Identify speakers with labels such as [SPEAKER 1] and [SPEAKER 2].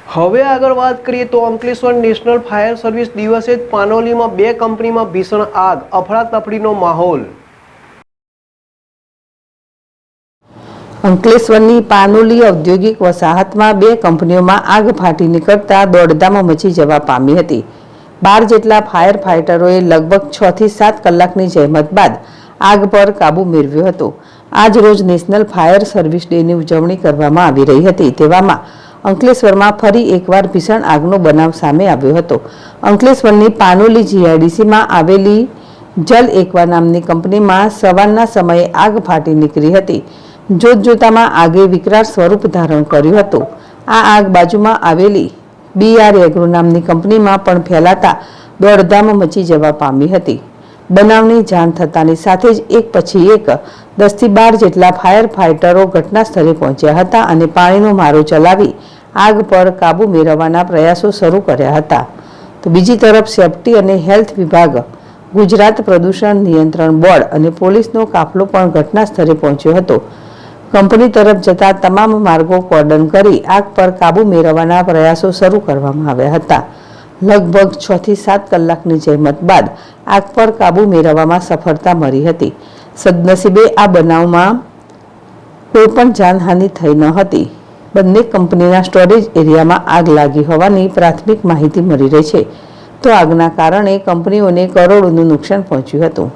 [SPEAKER 1] હવે આગળ વાત કરીએ તો અંકલેશ્વર નેશનલ ફાયર સર્વિસ દિવસે જ પાનોલીમાં 2 કંપનીમાં ભીષણ આગ, અફડાતફડીનો માહોલ।
[SPEAKER 2] અંકલેશ્વરની પાનોલી ઔદ્યોગિક વસાહતમાં 2 કંપનીઓમાં આગ ફાટી નીકળતા દોડધામ મચી જવા પામી હતી। 12 જેટલા ફાયર ફાઇટરોએ લગભગ 6 થી 7 કલાકની જહેમત બાદ આગ પર કાબુ મેળવ્યો હતો। આજ રોજ નેશનલ ફાયર સર્વિસ ડેની ઉજવણી કરવામાં આવી રહી હતી। તેવામાં અંકલેશ્વરમાં ફરી એકવાર ભીષણ આગનો બનાવ સામે આવ્યો હતો। અંકલેશ્વરની પાનોલી જીઆઈડીસીમાં આવેલી જલ એકવા નામની કંપનીમાં સવારના સમયે આગ ફાટી નીકળી હતી। જોતજોતામાં આગે વિકરાળ સ્વરૂપ ધારણ કર્યું હતું। આ આગ બાજુમાં આવેલી BR એગ્રો નામની કંપનીમાં પણ ફેલાતા દોડધામ મચી જવા પામી હતી। બનાવની જાણ થતાની સાથે જ એક પછી એક 10 થી 12 જેટલા ફાયર ફાઇટરો ઘટના સ્થળે પહોંચ્યા હતા અને પાણીનો મારો ચલાવી આગ પર કાબુ મેળવવાના પ્રયાસો શરૂ કર્યા હતા। તો બીજી તરફ સેફટી અને હેલ્થ વિભાગ, ગુજરાત પ્રદૂષણ નિયંત્રણ બોર્ડ અને પોલીસનો કાફલો પણ ઘટના સ્થળે પહોંચ્યો હતો। કંપની તરફ જતા તમામ માર્ગો કોર્ડન કરી આગ પર કાબુ મેળવવાના પ્રયાસો શરૂ કરવામાં આવ્યા હતા। લગભગ 6 થી 7 કલાકની જહેમત બાદ આગ પર કાબુ મેળવવામાં સફળતા મળી હતી। સદનસીબે આ બનાવમાં કોઈ પણ જાનહાનિ થઈ ન હતી। બંને કંપનીના સ્ટોરેજ એરિયામાં આગ લાગી હોવાની પ્રાથમિક માહિતી મળી રહી છે। તો આગના કારણે કંપનીઓને કરોડોનું નુકસાન પહોંચ્યું હતું।